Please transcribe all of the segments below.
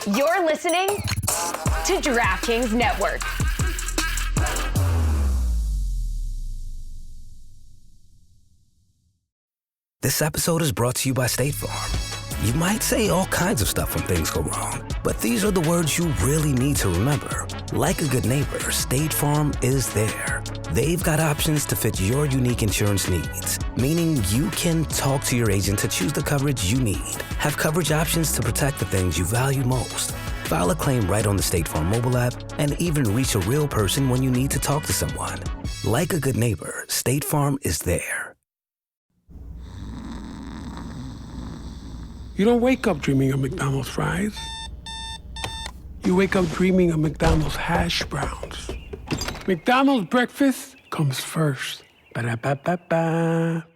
You're listening to DraftKings Network. This episode is brought to you by State Farm. You might say all kinds of stuff when things go wrong, but these are the words you really need to remember. Like a good neighbor, State Farm is there. They've got options to fit your unique insurance needs, meaning you can talk to your agent to choose the coverage you need, have coverage options to protect the things you value most, file a claim right on the State Farm mobile app, and even reach a real person when you need to talk to someone. Like a good neighbor, State Farm is there. You don't wake up dreaming of McDonald's fries. You wake up dreaming of McDonald's hash browns. McDonald's breakfast comes first. Ba-da-ba-ba-ba.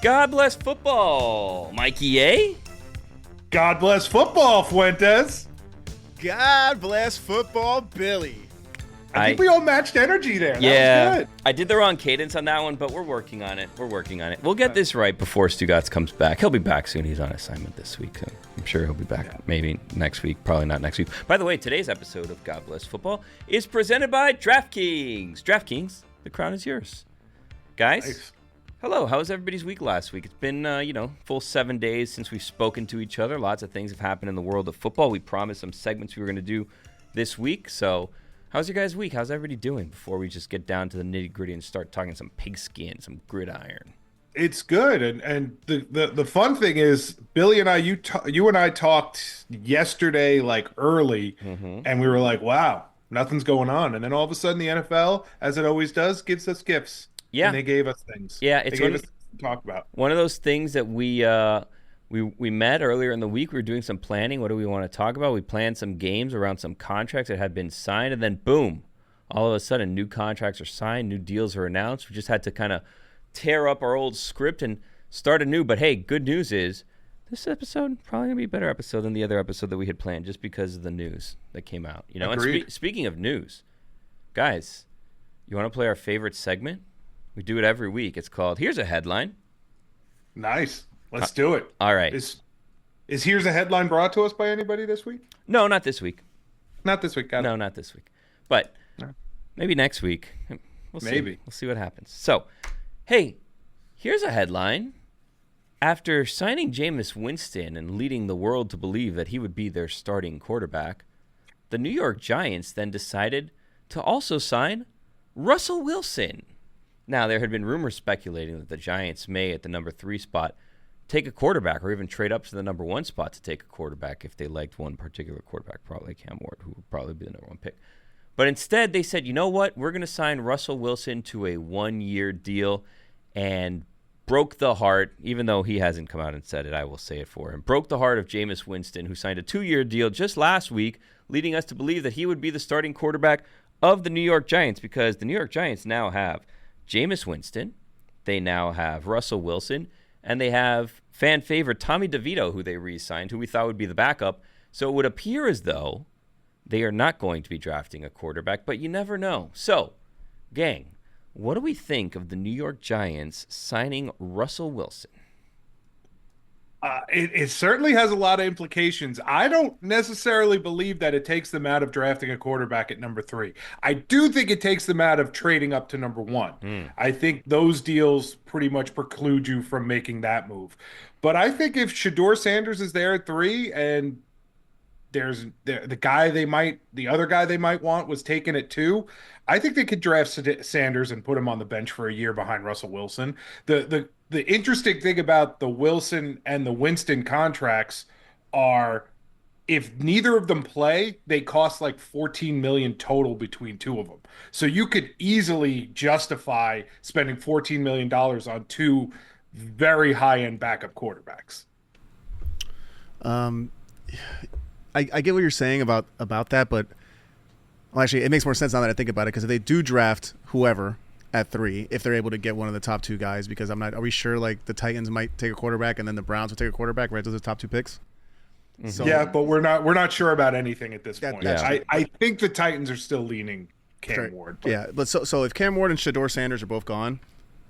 God bless football, Mikey A. God bless football, Fuentes. God bless football, Billy. I think we all matched energy there. Yeah, that was good. I did the wrong cadence on that one, but we're working on it. We'll get this right before Stugotz comes back. He'll be back soon. He's on assignment this week, so I'm sure he'll be back maybe next week. Probably not next week. By the way, today's episode of God Bless Football is presented by DraftKings. DraftKings, the crown is yours. Guys, Nice. Hello. How was everybody's week last week? It's been, full 7 days since we've spoken to each other. Lots of things have happened in the world of football. We promised some segments we were going to do this week. So how's your guys' week? How's everybody doing before we just get down to the nitty-gritty and start talking some pigskin, some gridiron? It's good, and the fun thing is, Billy and I, you and I talked yesterday, like early, and we were like, "Wow, nothing's going on," and then all of a sudden, the NFL, as it always does, gives us gifts. Yeah, and they gave us things. Yeah, they gave us things to talk about. One of those things that we met earlier in the week. We were doing some planning. What do we want to talk about? We planned some games around some contracts that had been signed, and then boom, all of a sudden, new contracts are signed, new deals are announced. We just had to kind of tear up our old script and start anew. But hey, good news is this episode probably gonna be a better episode than the other episode that we had planned, just because of the news that came out. You know. Agreed. And speaking of news, guys, you want to play our favorite segment? We do it every week. It's called Here's a Headline. Nice. Let's do it. All right. Is Here's a Headline brought to us by anybody this week? No, not this week. Not this week. Got it. No, not this week. But No. maybe next week. We'll see. Maybe. We'll see what happens. So, hey, here's a headline. After signing Jameis Winston and leading the world to believe that he would be their starting quarterback, the New York Giants then decided to also sign Russell Wilson. Now, there had been rumors speculating that the Giants may, at the number 3 spot, take a quarterback or even trade up to the number 1 spot to take a quarterback if they liked one particular quarterback, probably Cam Ward, who would probably be the number 1 pick. But instead, they said, you know what? We're going to sign Russell Wilson to a 1-year deal, and broke the heart, even though he hasn't come out and said it, I will say it for him, broke the heart of Jameis Winston, who signed a 2-year deal just last week, leading us to believe that he would be the starting quarterback of the New York Giants, because the New York Giants now have Jameis Winston, they now have Russell Wilson, and they have fan favorite Tommy DeVito, who they re-signed, who we thought would be the backup. So it would appear as though they are not going to be drafting a quarterback, but you never know. So, gang, what do we think of the New York Giants signing Russell Wilson? It certainly has a lot of implications. I don't necessarily believe that it takes them out of drafting a quarterback at number 3. I do think it takes them out of trading up to number 1. I think those deals pretty much preclude you from making that move. But I think if Shedeur Sanders is there at 3 and there's the other guy they might want was taken at 2, I think they could draft Sanders and put him on the bench for a year behind Russell Wilson. The interesting thing about the Wilson and the Winston contracts are, if neither of them play, they cost like $14 million total between two of them. So you could easily justify spending $14 million on 2 very high-end backup quarterbacks. I get what you're saying about that, but well, actually, it makes more sense now that I think about it, because if they do draft whoever at 3, if they're able to get one of the top 2 guys, because are we sure like the Titans might take a quarterback and then the Browns will take a quarterback, right? Those are the top 2 picks. So, yeah, but we're not sure about anything at this point. Yeah. I think the Titans are still leaning Cam Ward. But. Yeah, but so if Cam Ward and Shador Sanders are both gone,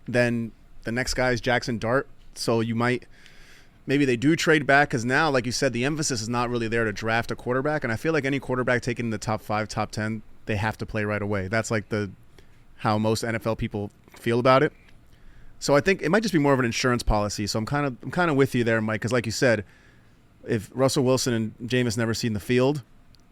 then the next guy is Jackson Dart. So maybe they do trade back because now, like you said, the emphasis is not really there to draft a quarterback. And I feel like any quarterback taken in the top 5, top 10, they have to play right away. That's like how most NFL people feel about it. So I think it might just be more of an insurance policy. So I'm kind of with you there, Mike, because like you said, if Russell Wilson and Jameis never seen the field,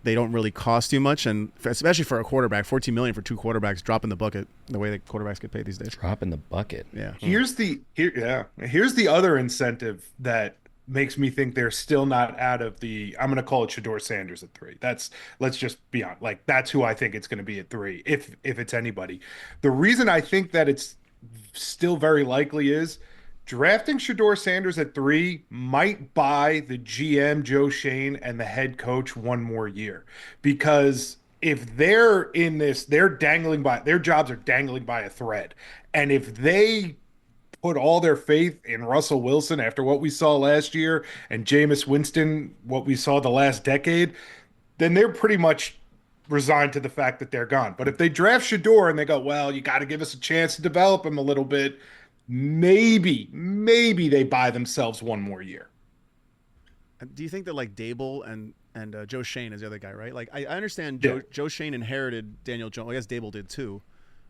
they don't really cost you much, and especially for a quarterback, $14 million for 2 quarterbacks, drop in the bucket the way that quarterbacks get paid these days. Drop in the bucket. Yeah. Here's the other incentive that makes me think they're still not out of the. I'm going to call it Shador Sanders at 3. Let's just be honest. Like that's who I think it's going to be at 3, if it's anybody. The reason I think that it's still very likely is drafting Shador Sanders at 3 might buy the GM, Joe Shane, and the head coach one more year. Because if they're in this, their jobs are dangling by a thread. And if they put all their faith in Russell Wilson after what we saw last year and Jameis Winston, what we saw the last decade, then they're pretty much resigned to the fact that they're gone. But if they draft Shador and they go, well, you got to give us a chance to develop him a little bit, maybe they buy themselves one more year. Do you think that like Dable and Joe Shane is the other guy, right? Like I understand Yeah. Joe Shane inherited Daniel Jones. I guess Dable did too,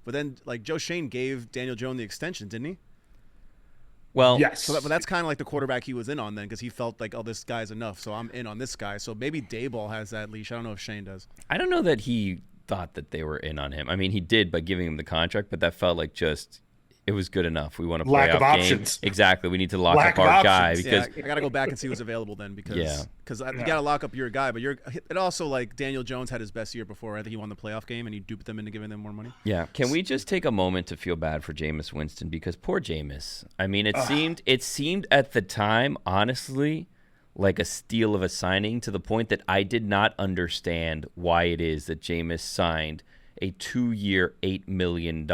but then like Joe Shane gave Daniel Jones the extension, didn't he? Well, Yes. But that's kind of like the quarterback he was in on then, because he felt like, oh, this guy's enough, so I'm in on this guy. So maybe Daboll has that leash. I don't know if Shane does. I don't know that he thought that they were in on him. I mean, he did by giving him the contract, but that felt like just it was good enough. We want to play Lack of game. options. Exactly. We need to lock Lack up of our guy options. because I got to go back and see who's available then, because Yeah. you got to lock up your guy. But it also, like, Daniel Jones had his best year before. I think he won the playoff game, and he duped them into giving them more money. Yeah. Can we just take a moment to feel bad for Jameis Winston? Because poor Jameis. I mean, it seemed at the time, honestly, like a steal of a signing, to the point that I did not understand why it is that Jameis signed a 2-year, $8 million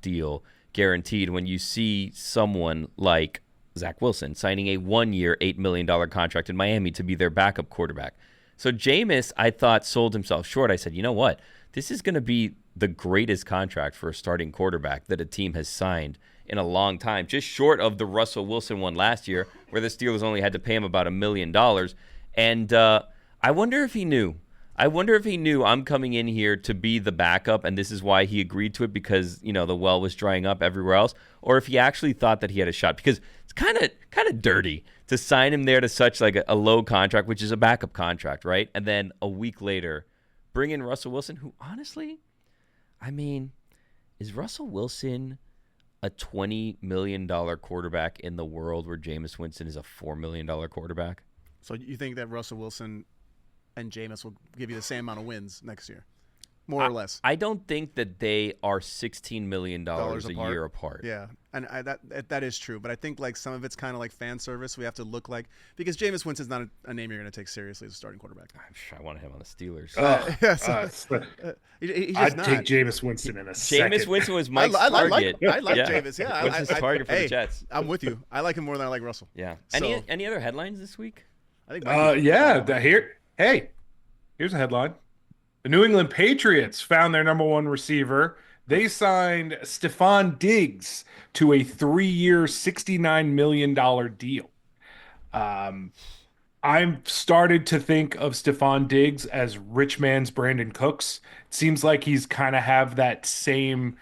deal guaranteed when you see someone like Zach Wilson signing a 1-year, $8 million contract in Miami to be their backup quarterback. So Jameis, I thought, sold himself short. I said, you know what? This is going to be the greatest contract for a starting quarterback that a team has signed in a long time, just short of the Russell Wilson one last year, where the Steelers only had to pay him about $1 million. And I wonder if he knew. I'm coming in here to be the backup, and this is why he agreed to it, because, you know, the well was drying up everywhere else, or if he actually thought that he had a shot, because it's kind of dirty to sign him there to such like a low contract, which is a backup contract, right? And then a week later, bring in Russell Wilson, who honestly, I mean, is Russell Wilson a $20 million quarterback in the world where Jameis Winston is a $4 million quarterback? So you think that Russell Wilson and Jameis will give you the same amount of wins next year, more or less? I don't think that they are $16 million a year apart. Yeah, and that is true. But I think like some of it's kind of like fan service. We have to look like, because Jameis Winston's not a name you're going to take seriously as a starting quarterback. I want him on the Steelers. He's I'd just take not. Jameis Winston in a second. Jameis Winston was Mike's I target. like Jameis. Yeah, Winston's target for the hey, Jets. I'm with you. I like him more than I like Russell. Yeah. So- Any other headlines this week? I think. Here's a headline. The New England Patriots found their number one receiver. They signed Stefon Diggs to a 3-year, $69 million deal. I'm started to think of Stefon Diggs as rich man's Brandon Cooks. It seems like he's kind of have that same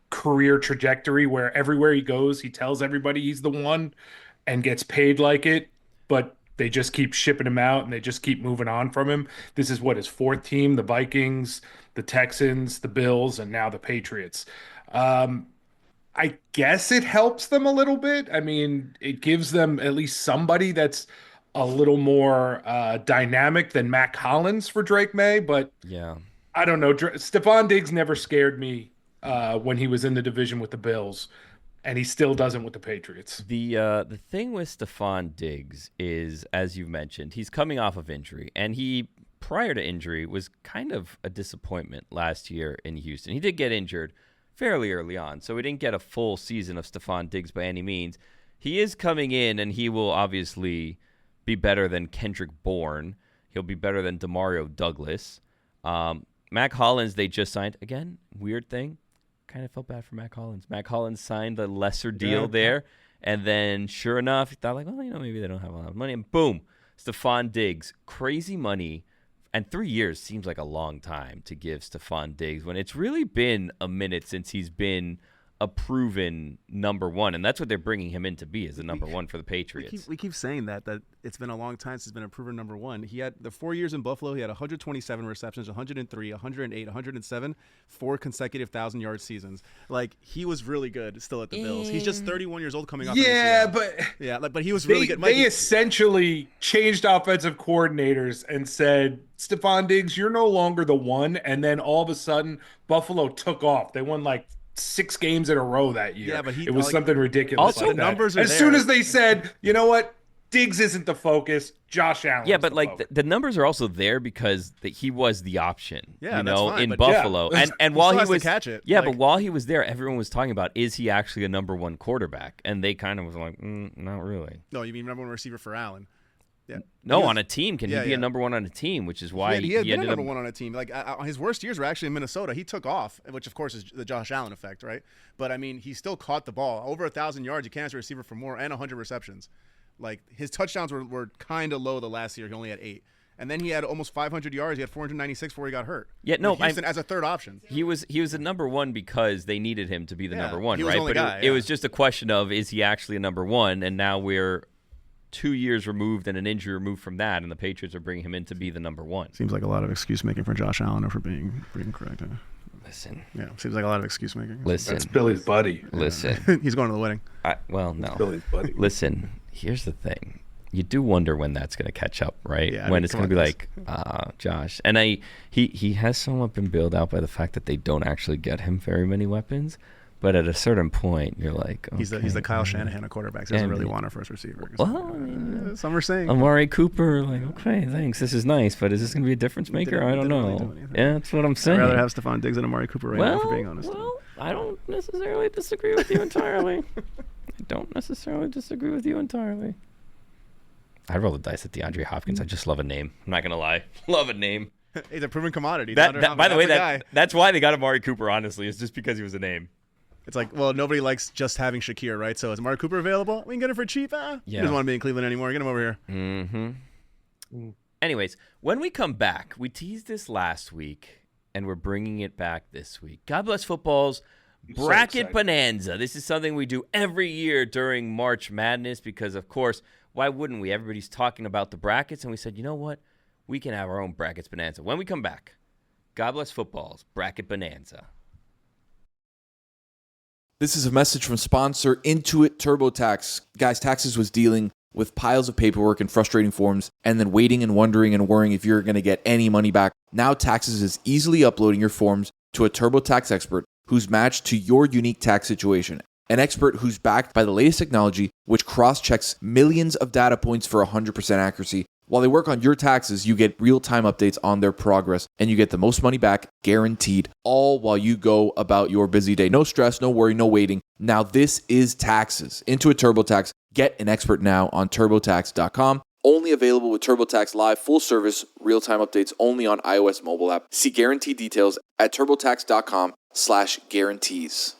career trajectory where everywhere he goes, he tells everybody he's the one and gets paid like it, but they just keep shipping him out and they just keep moving on from him. This is what his 4th team, the Vikings, the Texans, the Bills, and now the Patriots. I guess it helps them a little bit. I mean, it gives them at least somebody that's a little more dynamic than Matt Collins for Drake May, but Yeah. I don't know. Stefon Diggs never scared me when he was in the division with the Bills, and he still doesn't with the Patriots. The thing with Stefon Diggs is, as you mentioned, he's coming off of injury, and he, prior to injury, was kind of a disappointment last year in Houston. He did get injured fairly early on, so we didn't get a full season of Stefon Diggs by any means. He is coming in, and he will obviously be better than Kendrick Bourne. He'll be better than Demario Douglas. Mac Hollins, they just signed. Again, weird thing. Kind of felt bad for Mac Hollins. Mac Hollins signed the lesser deal there. And then, sure enough, he thought, like, well, maybe they don't have a lot of money. And boom, Stefon Diggs. Crazy money. And 3 years seems like a long time to give Stefon Diggs when it's really been a minute since he's been a proven number one, and that's what they're bringing him in to be, as the number one for the Patriots. We keep saying that it's been a long time since he's been a proven number one. He had the 4 years in Buffalo. He had 127 receptions, 103, 108, 107, 4 consecutive 1,000-yard seasons. Like, he was really good still at the Bills. He's just 31 years old coming off. But he was really good. They essentially changed offensive coordinators and said, Stefon Diggs, you're no longer the one. And then all of a sudden, Buffalo took off. They won like 6 games in a row that year. Yeah, but it was something ridiculous. Also, like numbers are as there. soon as they said, you know what, Diggs isn't the focus. Josh Allen. Yeah, but like the numbers are also there because he was the option. Yeah, that's fine, in but Buffalo, and while he was catch it. Yeah, but while he was there, everyone was talking about, is he actually a number one quarterback? And they kind of was like, not really. No, you mean number one receiver for Allen? Yeah. No, on a team. Can he be a number one on a team? Which is why he had been ended a number up one on a team. Like his worst years were actually in Minnesota. He took off, which of course is the Josh Allen effect, right? But I mean, he still caught the ball over 1,000 yards. You can't ask a receiver for more, and 100 receptions. Like, his touchdowns were kind of low the last year. He only had 8. And then he had almost 500 yards. He had 496 before he got hurt. Yeah, no, Houston as a third option. He was a number one because they needed him to be the number one, he was right? the only But guy, it was just a question of, is he actually a number one? And now we're 2 years removed and an injury removed from that, and the Patriots are bringing him in to be the number one. Seems like a lot of excuse making for Josh Allen or for being correct. Listen. Yeah, seems like a lot of excuse making. Listen. That's Billy's buddy. Listen. He's going to the wedding. Well, no. That's Billy's buddy. Listen, here's the thing. You do wonder when that's going to catch up, right? Yeah, when it's going to be like, Josh. And he has somewhat been bailed out by the fact that they don't actually get him very many weapons. But at a certain point, you're like, okay, he's the Kyle Shanahan of quarterbacks. He doesn't really want a first receiver. Well, I mean, some are saying Amari Cooper, like, okay, thanks, this is nice, but is this going to be a difference maker? I don't know. Yeah, that's what I'm saying. I'd rather have Stefon Diggs than Amari Cooper now, for being honest. Well, I don't necessarily disagree with you entirely. I'd roll the dice at DeAndre Hopkins. I just love a name. I'm not going to lie. Love a name. He's a proven commodity. By the way, that's why they got Amari Cooper, honestly. It's just because he was a name. It's like, well, nobody likes just having Shakir, right? So is Amari Cooper available? We can get him for cheap. He doesn't want to be in Cleveland anymore. Get him over here. Mm-hmm. Anyways, when we come back, we teased this last week, and we're bringing it back this week. God Bless Football's Bracket Bonanza. This is something we do every year during March Madness because, of course, why wouldn't we? Everybody's talking about the brackets, and we said, you know what? We can have our own Brackets Bonanza. When we come back, God Bless Football's Bracket Bonanza. This is a message from sponsor Intuit TurboTax. Guys, Taxes was dealing with piles of paperwork and frustrating forms and then waiting and wondering and worrying if you're going to get any money back. Now Taxes is easily uploading your forms to a TurboTax expert who's matched to your unique tax situation. An expert who's backed by the latest technology, which cross-checks millions of data points for 100% accuracy. While they work on your taxes, you get real-time updates on their progress, and you get the most money back guaranteed, all while you go about your busy day. No stress, no worry, no waiting. Now this is Taxes. Intuit TurboTax. Get an expert now on TurboTax.com. Only available with TurboTax Live, full service, real-time updates only on iOS mobile app. See guarantee details at TurboTax.com/guarantees.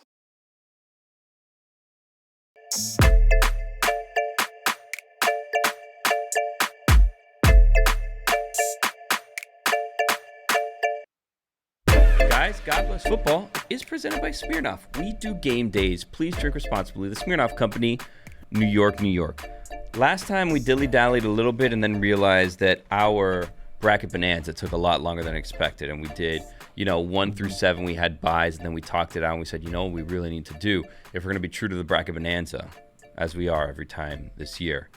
Guys, God Bless Football is presented by Smirnoff. We do game days. Please drink responsibly. The Smirnoff Company, New York, New York. Last time we dilly-dallied a little bit and then realized that our Bracket Bonanza took a lot longer than expected. And we did, 1 through 7, we had buys, and then we talked it out and we said, what we really need to do if we're going to be true to the Bracket Bonanza, as we are every time this year.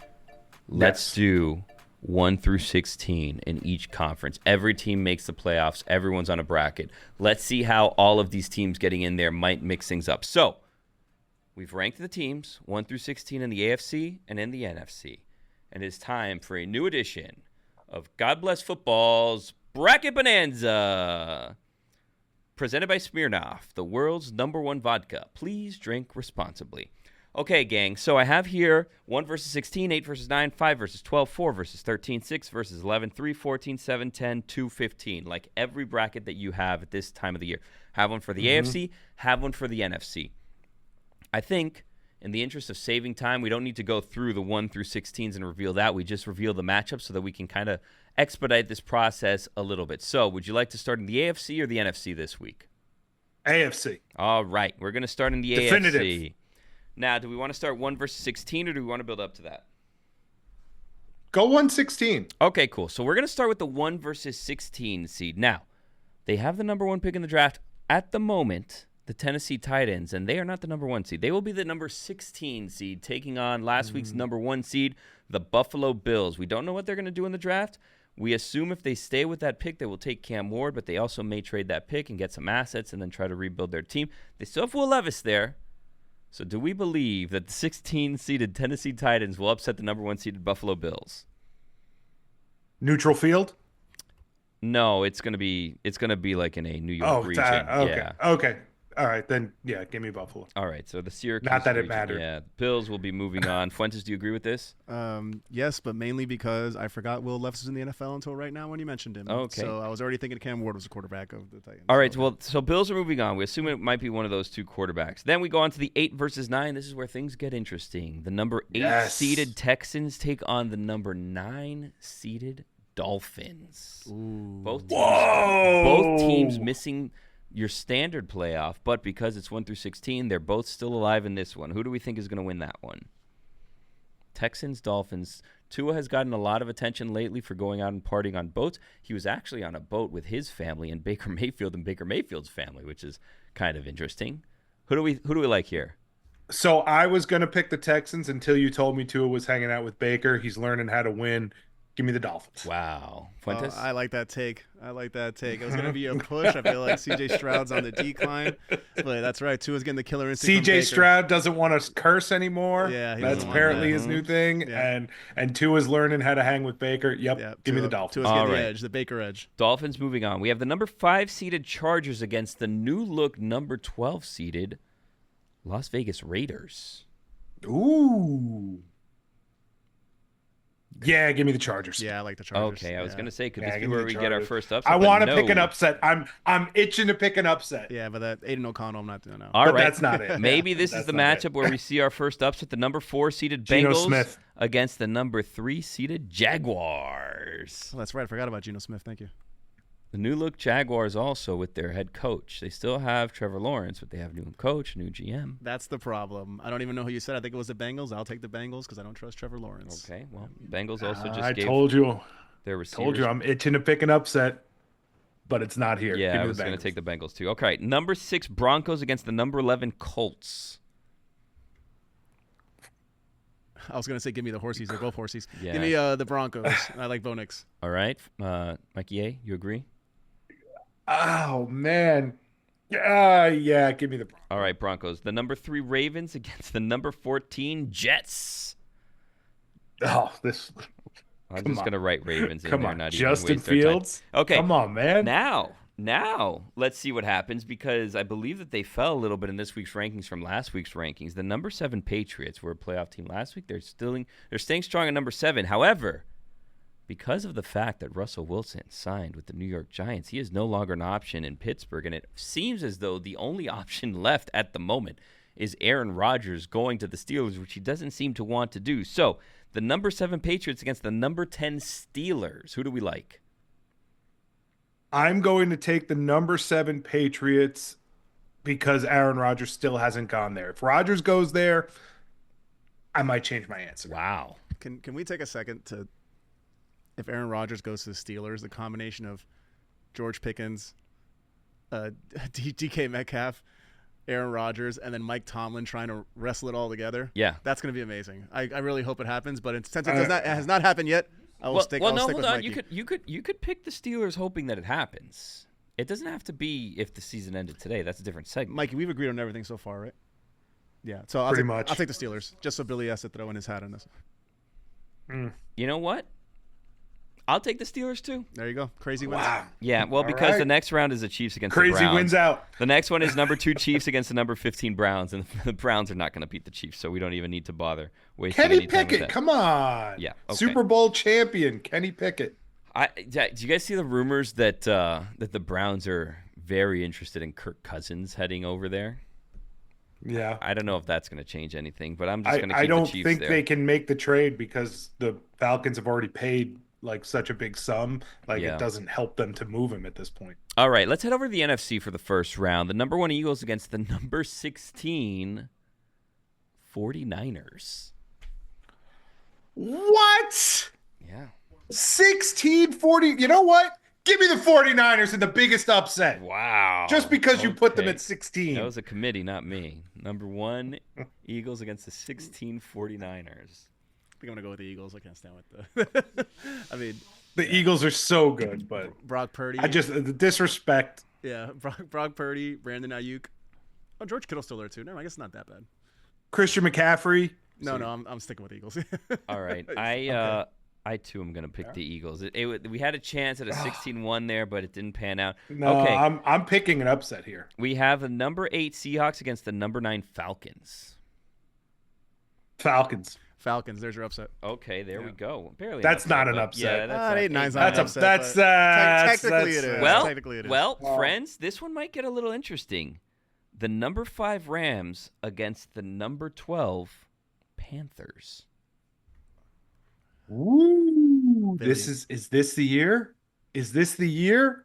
Let's do 1 through 16 in each conference. Every team makes the playoffs. Everyone's on a bracket. Let's see how all of these teams getting in there might mix things up. So, we've ranked the teams 1 through 16 in the AFC and in the NFC. And it's time for a new edition of God Bless Football's Bracket Bonanza. Presented by Smirnoff, the world's #1 vodka. Please drink responsibly. Okay, gang. So I have here 1 versus 16, 8 versus 9, 5 versus 12, 4 versus 13, 6 versus 11, 3, 14, 7, 10, 2, 15. Like every bracket that you have at this time of the year. Have one for the AFC, have one for the NFC. I think in the interest of saving time, we don't need to go through the 1 through 16s and reveal that. We just reveal the matchup so that we can kind of expedite this process a little bit. So would you like to start in the AFC or the NFC this week? AFC. All right. We're going to start in the Definitive. AFC. Now, do we want to start 1 versus 16, or do we want to build up to that? Go 116. Okay, cool. So we're going to start with the 1 versus 16 seed. Now, they have the number 1 pick in the draft at the moment, the Tennessee Titans, and they are not the number 1 seed. They will be the number 16 seed, taking on last week's number 1 seed, the Buffalo Bills. We don't know what they're going to do in the draft. We assume if they stay with that pick, they will take Cam Ward, but they also may trade that pick and get some assets and then try to rebuild their team. They still have Will Levis there. So do we believe that the 16-seeded Tennessee Titans will upset the number 1 seeded Buffalo Bills? Neutral field? No, it's gonna be like in a New York region. Okay. Yeah. Okay. All right, then, yeah, give me Buffalo. All right, so the Syracuse Not that it region, mattered. Yeah, the Bills will be moving on. Fuentes, do you agree with this? Yes, but mainly because I forgot Will Levis was in the NFL until right now when you mentioned him. Okay. So I was already thinking Cam Ward was the quarterback of the Titans. All right, so Bills are moving on. We assume it might be one of those 2 quarterbacks. Then we go on to the 8 versus 9. This is where things get interesting. The number 8-seeded Texans take on the number 9-seeded Dolphins. Ooh. Both teams missing your standard playoff, but because it's 1 through 16, they're both still alive in this one. Who do we think is going to win that one? Texans, Dolphins. Tua has gotten a lot of attention lately for going out and partying on boats. He was actually on a boat with his family and Baker Mayfield and Baker Mayfield's family, which is kind of interesting. Who do we like here? So I was going to pick the Texans until you told me Tua was hanging out with Baker. He's learning how to win. Give me the Dolphins. Wow. Fuentes? I like that take. It was going to be a push. I feel like C.J. Stroud's on the decline. But that's right. Tua's getting the killer instinct from C.J. Baker. Stroud doesn't want to curse anymore. Yeah, he that's doesn't want apparently that. his new thing. Yeah. And Tua's learning how to hang with Baker. Yep. Give me the Dolphins. Tua's getting All the right. edge, the Baker edge. Dolphins moving on. We have the number 5-seeded Chargers against the new-look number 12-seeded Las Vegas Raiders. Ooh. Yeah, give me the Chargers. Yeah, I like the Chargers. Okay, I was going to say, could Yeah, this be give me where the we get our Chargers. first upset? I But want to no. pick an upset. I'm itching to pick an upset. Yeah, but that Aiden O'Connell, I'm not doing that. All But right. that's not it. Maybe this is That's the not matchup where we see our first upset, the number 4-seeded Geno Bengals Smith. against the number 3-seeded Jaguars. Oh, that's right. I forgot about Geno Smith. Thank you. The new-look Jaguars also with their head coach. They still have Trevor Lawrence, but they have new coach, new GM. That's the problem. I don't even know who you said. I think it was the Bengals. I'll take the Bengals because I don't trust Trevor Lawrence. Okay, well, Bengals also just I gave told you. their receivers. Told you I'm itching to pick an upset, but it's not here. Yeah, Give I me was the going to Bengals. take the Bengals too. Okay, number 6 Broncos against the number 11 Colts. I was going to say give me the horsies. They're both horsies. Yeah. Give me the Broncos. I like Bo Nix. All right, Mikey A, you agree? Oh man. Yeah, give me the Broncos. All right, Broncos. The number 3 Ravens against the number 14 Jets. Oh, this I'm Come just on. going to write Ravens in come there, on. not Justin even waste our time. Fields. Okay. Come on, man. Now, let's see what happens because I believe that they fell a little bit in this week's rankings from last week's rankings. The number 7 Patriots were a playoff team last week. They're staying strong at number 7. However, because of the fact that Russell Wilson signed with the New York Giants, he is no longer an option in Pittsburgh, and it seems as though the only option left at the moment is Aaron Rodgers going to the Steelers, which he doesn't seem to want to do. So, the number 7 Patriots against the number 10 Steelers. Who do we like? I'm going to take the number 7 Patriots because Aaron Rodgers still hasn't gone there. If Rodgers goes there, I might change my answer. Wow. Can we take a second to, if Aaron Rodgers goes to the Steelers, the combination of George Pickens, DK Metcalf, Aaron Rodgers, and then Mike Tomlin trying to wrestle it all together. Yeah. That's going to be amazing. I really hope it happens, but since it has not happened yet, I will stick. I'll stick with Mikey. You could pick the Steelers hoping that it happens. It doesn't have to be if the season ended today. That's a different segment. Mikey, we've agreed on everything so far, right? Yeah. So Pretty much. I'll take the Steelers just so Billy has to throw in his hat on this. You know what? I'll take the Steelers too. There you go. Crazy wins. Wow. Yeah, well, because the next round is the Chiefs against the Crazy Browns. wins out. The next one is number 2 Chiefs against the number 15 Browns, and the Browns are not going to beat the Chiefs, so we don't even need to bother wasting Kenny any time with Pickett, that. come on. Yeah, okay. Super Bowl champion, Kenny Pickett. Do you guys see the rumors that that the Browns are very interested in Kirk Cousins heading over there? Yeah. I don't know if that's going to change anything, but I'm just going to keep I don't the Chiefs think there. they can make the trade because the Falcons have already paid like such a big sum. Like Yeah. it doesn't help them to move him at this point. All right, let's head over to the NFC for the first round. The number 1 Eagles against the number 16 49ers. What? Yeah. 16-40. You know what? Give me the 49ers in the biggest upset. Wow. Just because you put them Okay. at 16. That was a committee, not me. Number 1 Eagles against the 16 49ers. I think I'm gonna go with the Eagles. I can't stand with the. I mean, The Eagles are so good, but Brock Purdy. the disrespect. Yeah, Brock Purdy, Brandon Ayuk. Oh, George Kittle's still there too. No, I guess it's not that bad. Christian McCaffrey. No, I'm sticking with the Eagles. All right. I too am going to pick the Eagles. We had a chance at a 16-1 there, but it didn't pan out. No, Okay. I'm picking an upset here. We have the number 8 Seahawks against the number 9 Falcons. Falcons. Falcons. There's your upset. Okay, there we go. Barely. That's not an but upset. Yeah, that's 8-9's not not That's an a upset. that's but technically that's, it is. Well, Technically it is. well, friends, this one might get a little interesting. The number 5 Rams against the number 12 Panthers. Ooh, is this the year? Is this the year?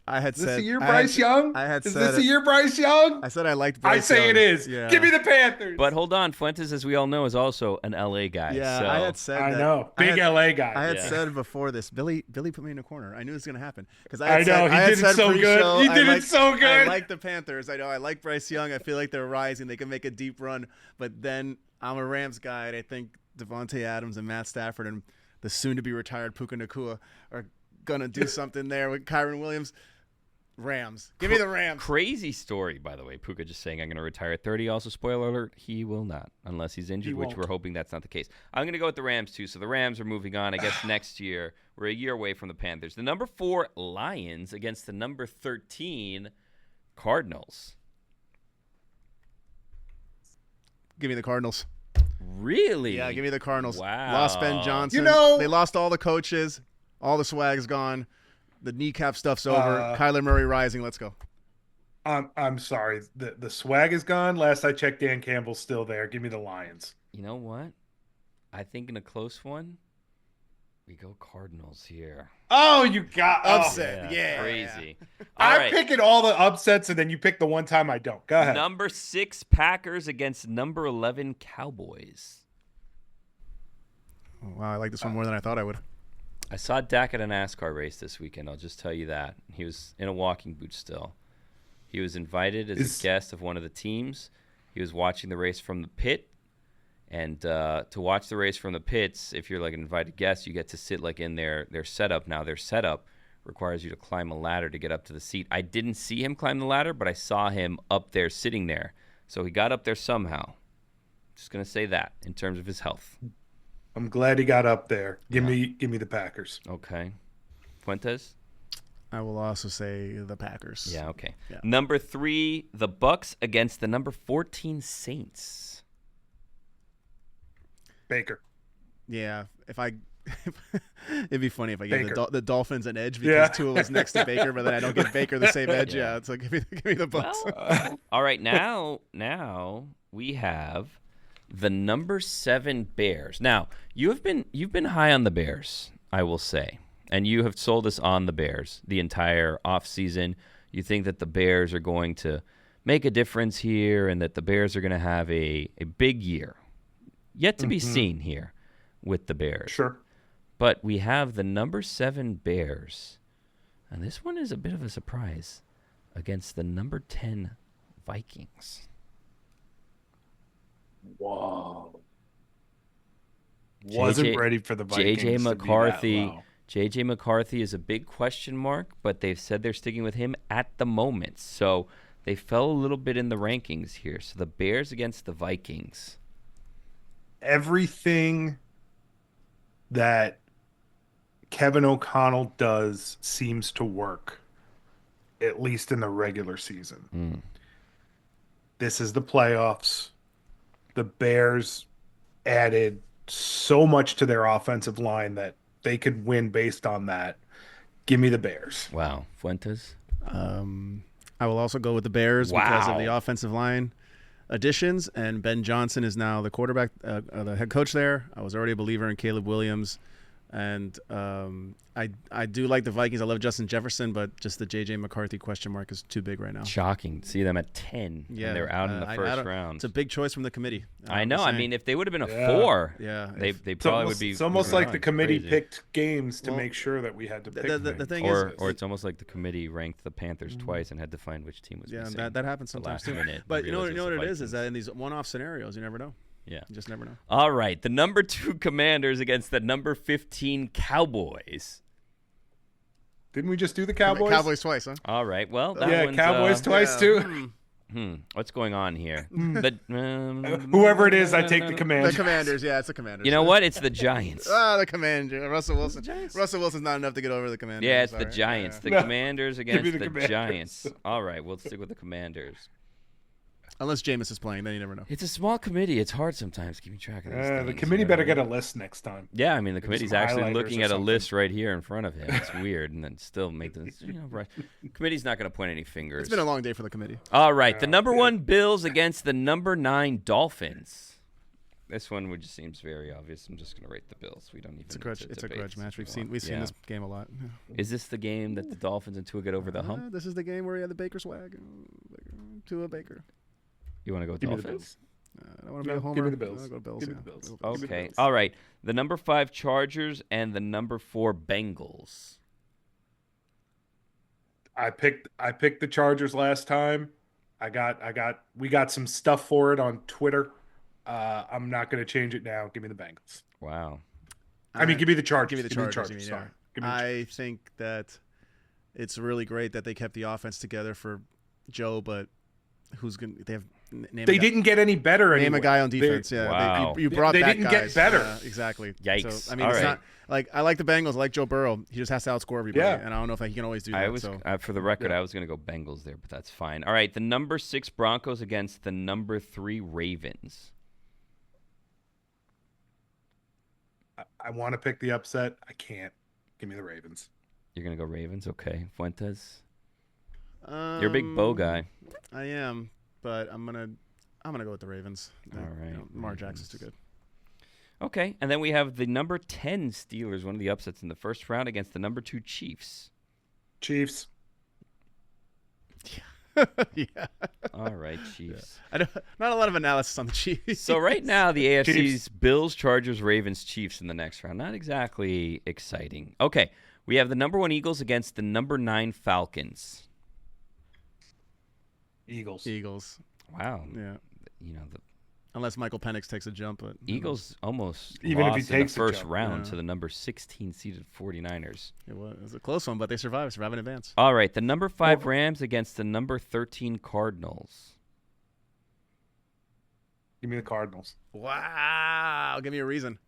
I had Is this said the year I Bryce had- Young? I had Is said this the year Bryce Young? I said I liked Bryce I say Young. it is. Yeah. Give me the Panthers. But hold on, Fuentes, as we all know, is also an LA guy. Yeah, so. I had said I that. know. Big I had, LA guy. I had Yeah. said before this, Billy put me in a corner. I knew it was going to happen because I know, he did it so good. He did it so good. I like the Panthers. I know. I like Bryce Young. I feel like they're rising. They can make a deep run. But then I'm a Rams guy, and I think Devontae Adams and Matt Stafford and the soon-to-be retired Puka Nacua are going to do something there with Kyron Williams. Rams. Give me the Rams. Crazy story, by the way. Puka just saying I'm going to retire at 30. Also, spoiler alert, he will not, unless he's injured, which won't. we're hoping that's not the case. I'm going to go with the Rams, too. So the Rams are moving on. I guess next year, we're a year away from the Panthers. The number 4 Lions against the number 13 Cardinals. Give me the Cardinals. Really? Yeah, give me the Cardinals. Wow. Lost Ben Johnson. You know- they lost all the coaches. All the swag's gone. The kneecap stuff's over. Kyler Murray rising. Let's go. I'm sorry. The swag is gone. Last I checked, Dan Campbell's still there. Give me the Lions. You know what? I think in a close one, we go Cardinals here. Oh, you got Upset. Yeah. Crazy. All I'm right. picking all the upsets, and then you pick the one time I don't. Go ahead. Number 6 Packers against number 11 Cowboys. Oh, wow, I like this one more than I thought I would. I saw Dak at a NASCAR race this weekend. I'll just tell you that. He was in a walking boot still. He was invited as a guest of one of the teams. He was watching the race from the pit. And to watch the race from the pits, if you're like an invited guest, you get to sit like in their setup. Now their setup requires you to climb a ladder to get up to the seat. I didn't see him climb the ladder, but I saw him up there sitting there. So he got up there somehow. Just going to say that in terms of his health. I'm glad he got up there. Give me the Packers. Okay. Fuentes? I will also say the Packers. Yeah, okay. Yeah. Number 3, the Bucks against the number 14 Saints. Baker. Yeah. If I, it'd be funny if I gave Baker. the Dolphins an edge because Yeah. Tua was next to Baker, but then I don't give Baker the same edge. Yeah. So give me the Bucks. Well, all right, now we have the number 7 Bears. Now, you've been high on the Bears, I will say. And you have sold us on the Bears the entire offseason. You think that the Bears are going to make a difference here and that the Bears are going to have a big year. Yet to be seen here with the Bears. Sure. But we have the number 7 Bears. And this one is a bit of a surprise against the number 10 Vikings. Whoa. Wasn't ready for the Vikings. JJ to be that McCarthy. low. JJ McCarthy is a big question mark, but they've said they're sticking with him at the moment. So they fell a little bit in the rankings here. So the Bears against the Vikings. Everything that Kevin O'Connell does seems to work, at least in the regular season. This is the playoffs. The Bears added so much to their offensive line that they could win based on that. Give me the Bears. Wow. Fuentes? I will also go with the Bears because of the offensive line additions, and Ben Johnson is now the quarterback, the head coach there. I was already a believer in Caleb Williams, and I do like the Vikings. I love Justin Jefferson, but just the J.J. McCarthy question mark is too big right now. Shocking to see them at 10 and they're out in the first round. It's a big choice from the committee. I know. I mean, if they would have been a 4, they probably would be. It's almost like the committee crazy. picked games to make sure that we had to pick the thing or it's almost like the committee ranked the Panthers twice and had to find which team was missing. that happens sometimes too. Minute, but you know what it Vikings. is that in these one-off scenarios, you never know. Yeah. You just never know. All right. The number 2 Commanders against the number 15 Cowboys. Didn't we just do the Cowboys? Cowboys twice, huh? All right. Well, that one's, Cowboys twice too. What's going on here? Whoever it is, I take the Commanders. The Commanders, it's the Commanders. You know what? It's the Giants. The Commanders. Russell Wilson. Russell Wilson's not enough to get over the Commanders. Yeah, it's the Giants. The Commanders against the Commanders. Giants. All right, we'll stick with the Commanders. Unless Jameis is playing, then you never know. It's a small committee. It's hard sometimes keeping track of these things. The committee better get a list next time. Yeah, I mean, the committee's actually highlighters looking or at a something. list right here in front of him. It's weird, and then still make the right. Committee's not going to point any fingers. It's been a long day for the committee. All right, the number 1 Bills against the number 9 Dolphins. This one just seems very obvious. I'm just going to rate the Bills. We don't even. It's a grudge match. We've seen this game a lot. Is this the game that the Dolphins and Tua get over the hump? This is the game where you had the Baker swag. Tua Baker. You want to go Give me the Dolphins? I don't want to be a homer. Give me the Bills. I wanna go Bills. Give me Yeah. the Bills. Bills. Give me the Okay. Bills. All right. The number 5 Chargers and the number 4 Bengals. I picked the Chargers last time. We got some stuff for it on Twitter. I'm not going to change it now. Give me the Bengals. Wow. Give me the Chargers. Give me the Chargers. Sorry. Yeah. Give me the I Chargers. think that it's really great that they kept the offense together for Joe, but who's going to – they have – They didn't get any better anyway. Name a guy on defense. Wow. You brought They that didn't guy. get better. Yeah, exactly. Yikes. So, I mean, All it's right. not like I like the Bengals. I like Joe Burrow. He just has to outscore everybody. Yeah. And I don't know if he can always do that. I was, so. for the record, I was going to go Bengals there, but that's fine. All right. The number 6 Broncos against the number 3 Ravens. I want to pick the upset. I can't. Give me the Ravens. You're going to go Ravens? Okay. Fuentes? You're a big bow guy. I am, but I'm gonna go with the Ravens. All right. Lamar Jackson's too good. Okay. And then we have the number 10 Steelers, one of the upsets in the first round, against the number 2 Chiefs. Chiefs. Yeah. All right, Chiefs. Not a lot of analysis on the Chiefs. So right now, the AFC's Chiefs. Bills, Chargers, Ravens, Chiefs in the next round. Not exactly exciting. Okay. We have the number 1 Eagles against the number 9 Falcons. Eagles. Wow. Yeah. You know, the Unless Michael Penix takes a jump, but Eagles almost Even if lost he takes in a the first jump, round yeah. to the number 16 seeded 49ers. it was a close one. But they survived in advance. All right, the number 5 Rams against the number 13 Cardinals. Give me the Cardinals. Wow! Give me a reason.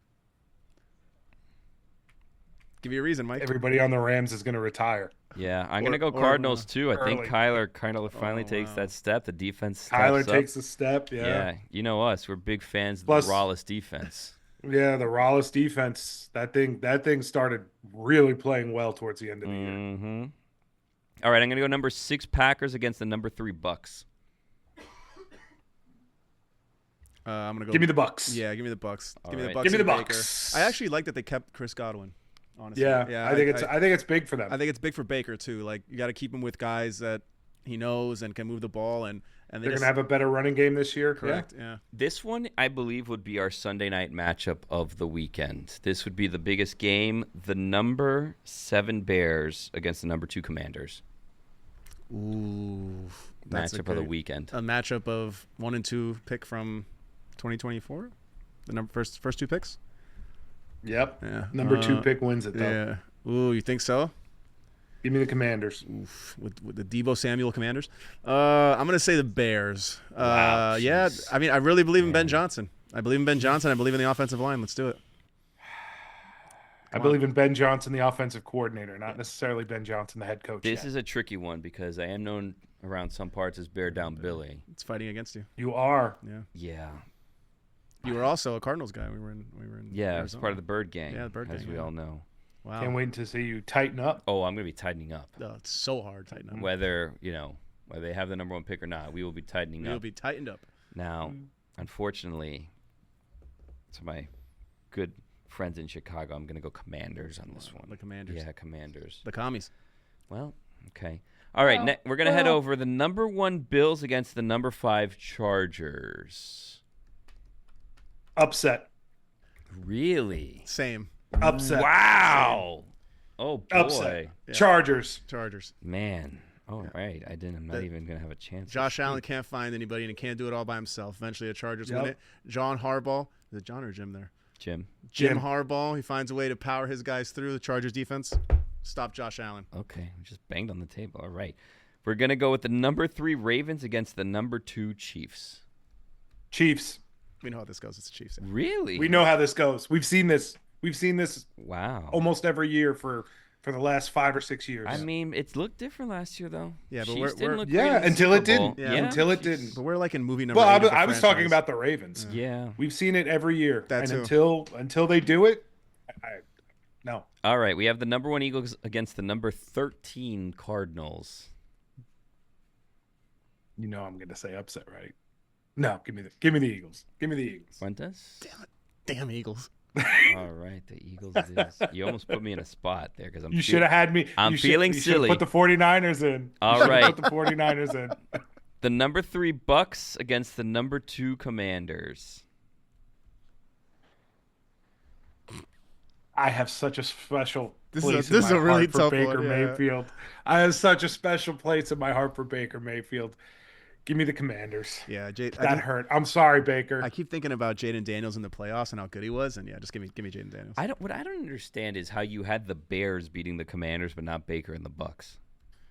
Give me a reason, Mike. Everybody on the Rams is going to retire. Yeah, I'm going to go or- Cardinals too. I think early. Kyler kind of finally takes wow. that step. The defense steps Kyler up. takes a step. Yeah, you know us. We're big fans of Plus- the Rawless defense. Yeah, the Rawless defense. That thing started really playing well towards the end of the year. Mm-hmm. All right, I'm going to go number 6 Packers against the number 3 Bucks. I'm gonna go. Give me the Bucks. Yeah, give me the Bucks. All Give me the right. Bucks. Give me the and Baker. Bucks. I actually like that they kept Chris Godwin. Honestly. Yeah, I think it's big for them. I think it's big for Baker too. Like you got to keep him with guys that he knows and can move the ball, and They're going to have a better running game this year. correct. Yeah. This one, I believe, would be our Sunday night matchup of the weekend. This would be the biggest game. The number 7 Bears against the number 2 Commanders. Ooh. That's Matchup of the weekend. A matchup of 1 and 2 pick from 2024. The first 2 picks. Yep. Yeah. Number 2 pick wins it, though. Yeah. Ooh, you think so? Give me the Commanders. Oof, with the Deebo Samuel Commanders. I'm gonna say the Bears. Wow, yeah. jeez. I mean, I really believe in Ben Johnson. I believe in Ben Johnson. I believe in the offensive line. Let's do it. I believe in Ben Johnson, the offensive coordinator, not necessarily Ben Johnson, the head coach. This is a tricky one because I am known around some parts as Bear Down Billy. It's fighting against you. You are. Yeah. You were also a Cardinals guy. We were in. Yeah, it's part of the Bird Gang. Yeah, the Bird as Gang, we yeah. all know. Wow. Can't wait to see you tighten up. Oh, I'm going to be tightening up. Oh, it's so hard tightening up. Whether they have the number 1 pick or not, we will be tightening up. We'll be tightened up. Now, unfortunately, to my good friends in Chicago, I'm going to go Commanders on this one. The Commanders. Yeah, Commanders. The Commies. Well, okay. All right, we're going to head over the number 1 Bills against the number 5 Chargers. Upset. Really? Same. Upset. Wow. Oh, boy. Upset. Yeah. Chargers. Man. All right. I'm not even going to have a chance. Josh Allen can't find anybody, and he can't do it all by himself. Eventually, the Chargers win it. John Harbaugh. Is it John or Jim there? Jim Harbaugh. He finds a way to power his guys through the Chargers defense. Stop Josh Allen. Okay. We just banged on the table. All right. We're going to go with the number 3 Ravens against the number 2 Chiefs. Chiefs. We know how this goes. It's the Chiefs. Really? We know how this goes. We've seen this. Wow. Almost every year for the last 5 or 6 years. I mean, it looked different last year, though. Yeah, but Chiefs we're didn't look great in the until it Super Bowl. didn't. Yeah, until it didn't. But we're like in movie number. Well, 8 of the I was talking franchise. about the Ravens. Yeah. We've seen it every year. That and too. until they do it, no. All right, we have the number 1 Eagles against the number 13 Cardinals. You know I'm going to say upset, right? No, give me the Eagles. Give me the Eagles. Fuentes? Damn Eagles. All right, the Eagles it is. You almost put me in a spot there because You should have had me. I'm feeling silly. Put the 49ers in. All You right. put the 49ers in. The number 3 Bucks against the number 2 Commanders. I have such a special place This in is my a really heart for tough Baker one, yeah. Mayfield. I have such a special place in my heart for Baker Mayfield. Give me the Commanders. Yeah, That hurt. I'm sorry, Baker. I keep thinking about Jaden Daniels in the playoffs and how good he was, and yeah, just give me Jaden Daniels. What I don't understand is how you had the Bears beating the Commanders but not Baker and the Bucks.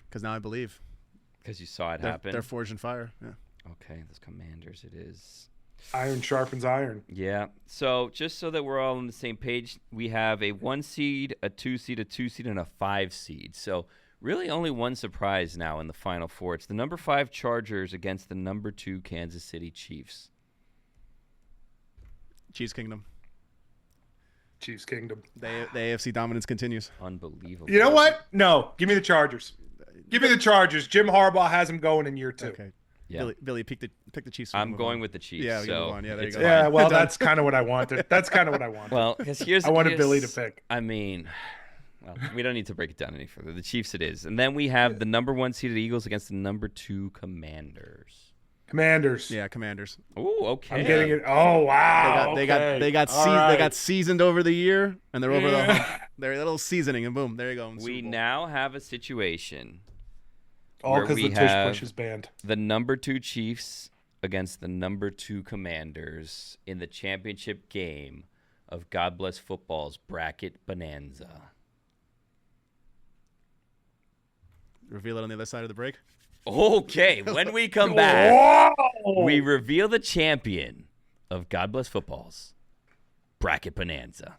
Because now I believe Because you saw it happen. they're forged in fire. Yeah. Okay, those Commanders it is. Iron sharpens iron. Yeah. So just so that we're all on the same page, we have a 1 seed, a 2 seed, a 2 seed, and a 5 seed. So really only one surprise now in the Final Four. It's the number 5 Chargers against the number 2 Kansas City Chiefs. Chiefs Kingdom. Chiefs Kingdom. The AFC dominance continues. Unbelievable. You know what? No. Give me the Chargers. Give me the Chargers. Jim Harbaugh has them going in year 2. Okay. Yeah. Billy, pick the Chiefs. I'm going with the Chiefs. Yeah, we can so move on. Yeah, there you it's go. Yeah, fine. well, that's kind of what I wanted. Well, because here's I wanted Billy to pick. I mean, well, we don't need to break it down any further. The Chiefs it is. And then we have the number 1 seeded Eagles against the number 2 Commanders. Commanders. Yeah, Commanders. Oh, okay. I'm getting it. Oh, wow. They got seasoned over the year, and they're over the hump. They're a little seasoning, and boom, there you go. We now have a situation all where because we the Tush have Push is banned. the number 2 Chiefs against the number 2 Commanders in the championship game of God Bless Football's Bracket Bonanza. Reveal it on the other side of the break. Okay, when we come back, Whoa! we reveal the champion of God Bless Football's Bracket Bonanza.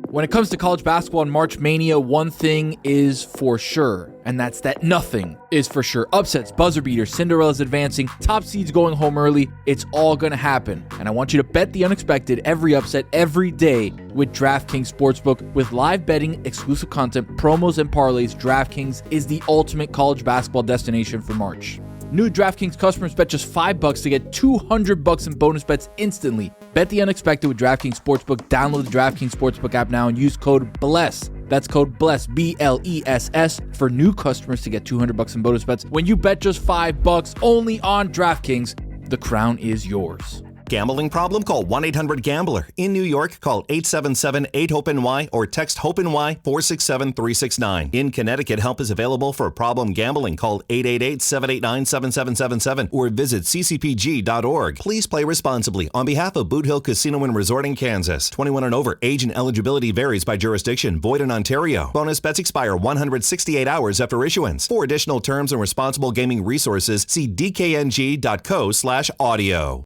When it comes to college basketball and March Mania, one thing is for sure, and that's that nothing is for sure. Upsets, buzzer beaters, Cinderella's advancing, top seeds going home early, it's all going to happen. And I want you to bet the unexpected every upset every day with DraftKings Sportsbook. With live betting, exclusive content, promos, and parlays, DraftKings is the ultimate college basketball destination for March. New DraftKings customers bet just $5 to get $200 in bonus bets instantly. Bet the unexpected with DraftKings Sportsbook. Download the DraftKings Sportsbook app now and use code BLESS. That's code BLESS, B-L-E-S-S, for new customers to get $200 in bonus bets. When you bet just $5 only on DraftKings, the crown is yours. Gambling problem? Call 1-800-GAMBLER. In New York, call 877-8-HOPE-NY or text HOPE-NY 467-369. In Connecticut, help is available for problem gambling. Call 888-789-7777 or visit ccpg.org. Please play responsibly. On behalf of Boot Hill Casino and Resort in Kansas, 21 and over. Age and eligibility varies by jurisdiction. Void in Ontario. Bonus bets expire 168 hours after issuance. For additional terms and responsible gaming resources, see dkng.co/audio.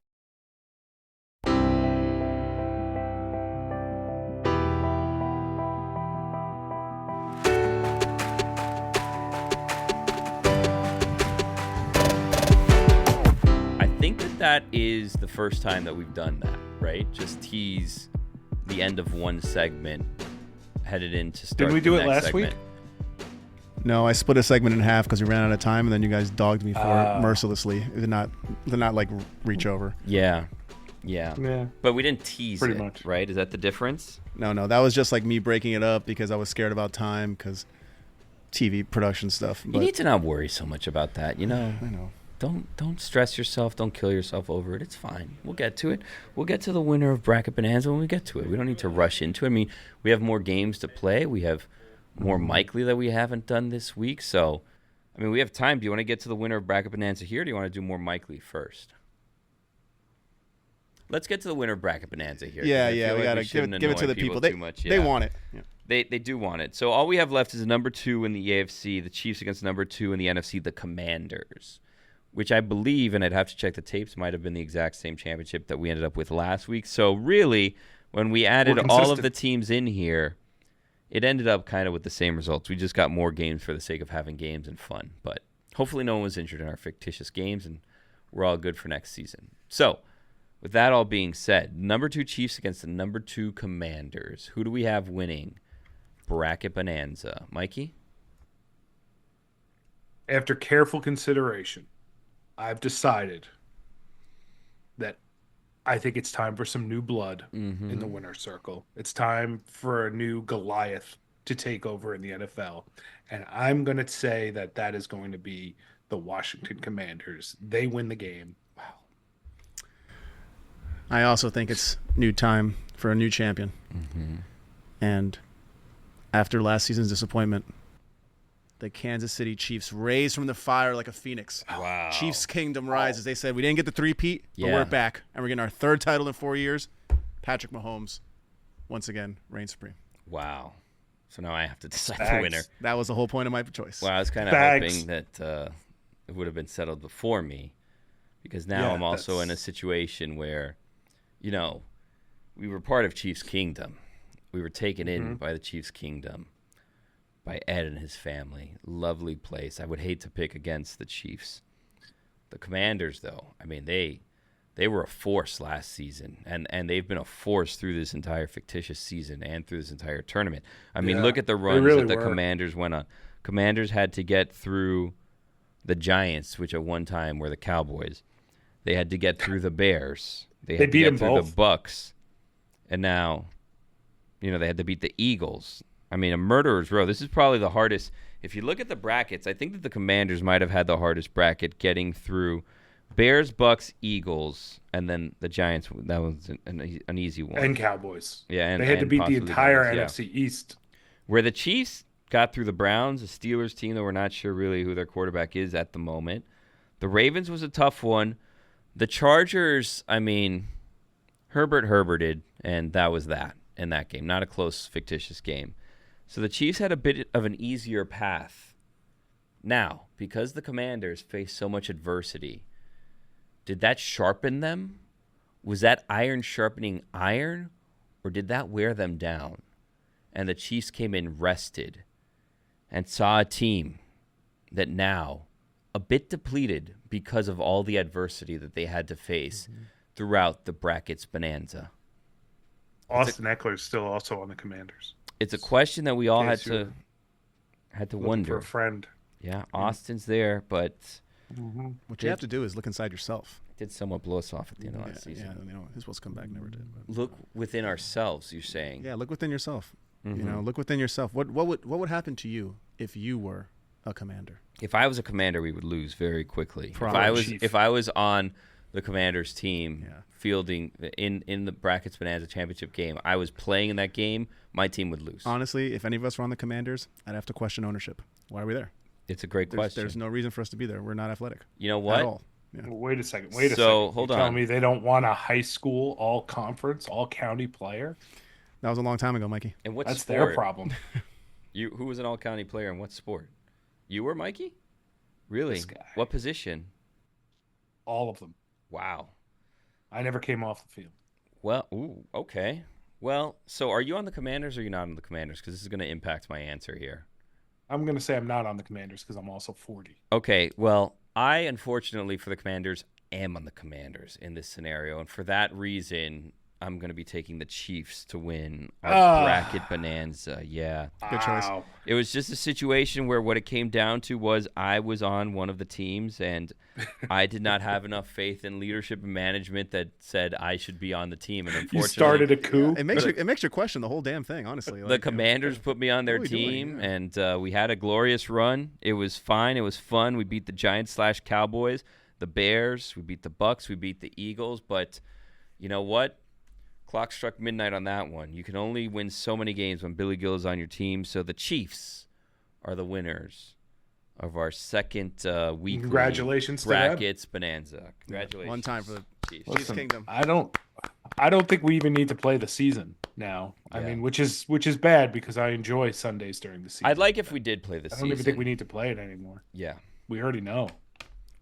that is the first time that we've done that, right? Just tease the end of one segment, headed into start. Didn't we do the it next last segment. week? No, I split a segment in half because we ran out of time, and then you guys dogged me for it mercilessly. It did not like reach over. Yeah. Yeah. But we didn't tease Pretty it, much. right? Is that the difference? No, that was just like me breaking it up because I was scared about time because TV production stuff. You But need to not worry so much about that, you know. I know. Don't stress yourself. Don't kill yourself over it. It's fine. We'll get to it. We'll get to the winner of Bracket Bonanza when we get to it. We don't need to rush into it. I mean, we have more games to play. We have more Mikely that we haven't done this week. So, I mean, we have time. Do you want to get to the winner of Bracket Bonanza here, or do you want to do more Mikely first? Let's get to the winner of Bracket Bonanza here. Yeah, I feel we like gotta shouldn't give it to annoy the people. too much. They Yeah. want it. Yeah. They do want it. So all we have left is a number 2 in the AFC, the Chiefs against number 2 in the NFC, the Commanders, which I believe, and I'd have to check the tapes, might have been the exact same championship that we ended up with last week. So really, when we added all of the teams in here, it ended up kind of with the same results. We just got more games for the sake of having games and fun. But hopefully no one was injured in our fictitious games, and we're all good for next season. So with that all being said, number 2 Chiefs against the number 2 Commanders. Who do we have winning Bracket Bonanza? Mikey? After careful consideration, I've decided that I think it's time for some new blood in the winner's circle. It's time for a new Goliath to take over in the NFL. And I'm going to say that that is going to be the Washington Commanders. They win the game. I also think it's new time for a new champion. And after last season's disappointment, the Kansas City Chiefs raise from the fire like a phoenix. Wow. Chiefs Kingdom rises. They said, we didn't get the three-peat, but Yeah. we're back. And we're getting our 3rd title in 4 years. Patrick Mahomes, once again, reigns supreme. Wow. So now I have to decide the Thanks. winner. That was the whole point of my choice. Well, I was kind of Thanks. hoping that it would have been settled before me, because now Yeah, I'm also in a that's- situation where, you know, we were part of Chiefs Kingdom. We were taken in by the Chiefs Kingdom by Ed and his family. Lovely place. I would hate to pick against the Chiefs. The Commanders, though, I mean, they were a force last season, and they've been a force through this entire fictitious season and through this entire tournament. I mean, Yeah, look at the they runs really that the were. Commanders went on. Commanders had to get through the Giants, which at one time were the Cowboys. They had to get through the Bears. They had to beat get them through both. the Bucks. And now, you know, they had to beat the Eagles. I mean, a murderer's row. This is probably the hardest. If you look at the brackets, I think that the Commanders might have had the hardest bracket, getting through Bears, Bucks, Eagles, and then the Giants. That was an easy one. And Cowboys. Yeah, and they had to and beat the possibly entire Giants, yeah. NFC East. Where the Chiefs got through the Browns, a Steelers team that we're not sure really who their quarterback is at the moment. The Ravens was a tough one. The Chargers, I mean, Herbert Herberted, and that was that in that game. Not a close, fictitious game. So the Chiefs had a bit of an easier path. Now, because the Commanders faced so much adversity, did that sharpen them? Was that iron sharpening iron, or did that wear them down? And the Chiefs came in rested and saw a team that now, a bit depleted because of all the adversity that they had to face throughout the brackets bonanza. Austin Eckler's still also on the Commanders. It's a question that we all had case you're to Looking wonder. for a friend. Yeah, Austin's there, but What you have to do is look inside yourself. did somewhat blow us off at the end of last season. Yeah, you know, his supposed to come back, never did. But. Look within ourselves, you're saying. Yeah, look within yourself. You know, look within yourself. What would happen to you if you were a commander? If I was a commander, we would lose very quickly. Probably. If I was on the Commanders team, Yeah. fielding in the brackets bonanza championship game, I was playing in that game, my team would lose. Honestly, if any of us were on the Commanders, I'd have to question ownership. Why are we there? It's a great question. There's no reason for us to be there. We're not athletic. You know what? At all. Yeah. Well, wait a second. Wait a So, second. hold You're on. telling me they don't want a high school, all conference, all county player? That was a long time ago, Mikey. And what That's sport? their problem. Who was an all-county player in what sport? You were, Mikey? Really? This guy. What position? All of them. Wow. I never came off the field. Well, okay. Well, so are you on the Commanders or are you not on the Commanders? Because this is going to impact my answer here. I'm going to say I'm not on the Commanders because I'm also 40. Okay, well, I, unfortunately for the Commanders, am on the Commanders in this scenario, and for that reason, I'm going to be taking the Chiefs to win our bracket bonanza. Yeah. Good choice. It was just a situation where what it came down to was I was on one of the teams, and I did not have enough faith in leadership and management that said I should be on the team. And unfortunately, You started a coup. It makes you question the whole damn thing, honestly. The Commanders put me on their team, and we had a glorious run. It was fine. It was fun. We beat the Giants/Cowboys, the Bears. We beat the Bucks. We beat the Eagles. But you know what? Clock struck midnight on that one. You can only win so many games when Billy Gill is on your team. So the Chiefs are the winners of our second weekly Congratulations brackets bonanza. Congratulations. One time for the Chiefs. Chiefs Kingdom. I don't think we even need to play the season now. I mean, which is bad because I enjoy Sundays during the season. I'd like if we did play the season. I don't even think we need to play it anymore. Yeah. We already know.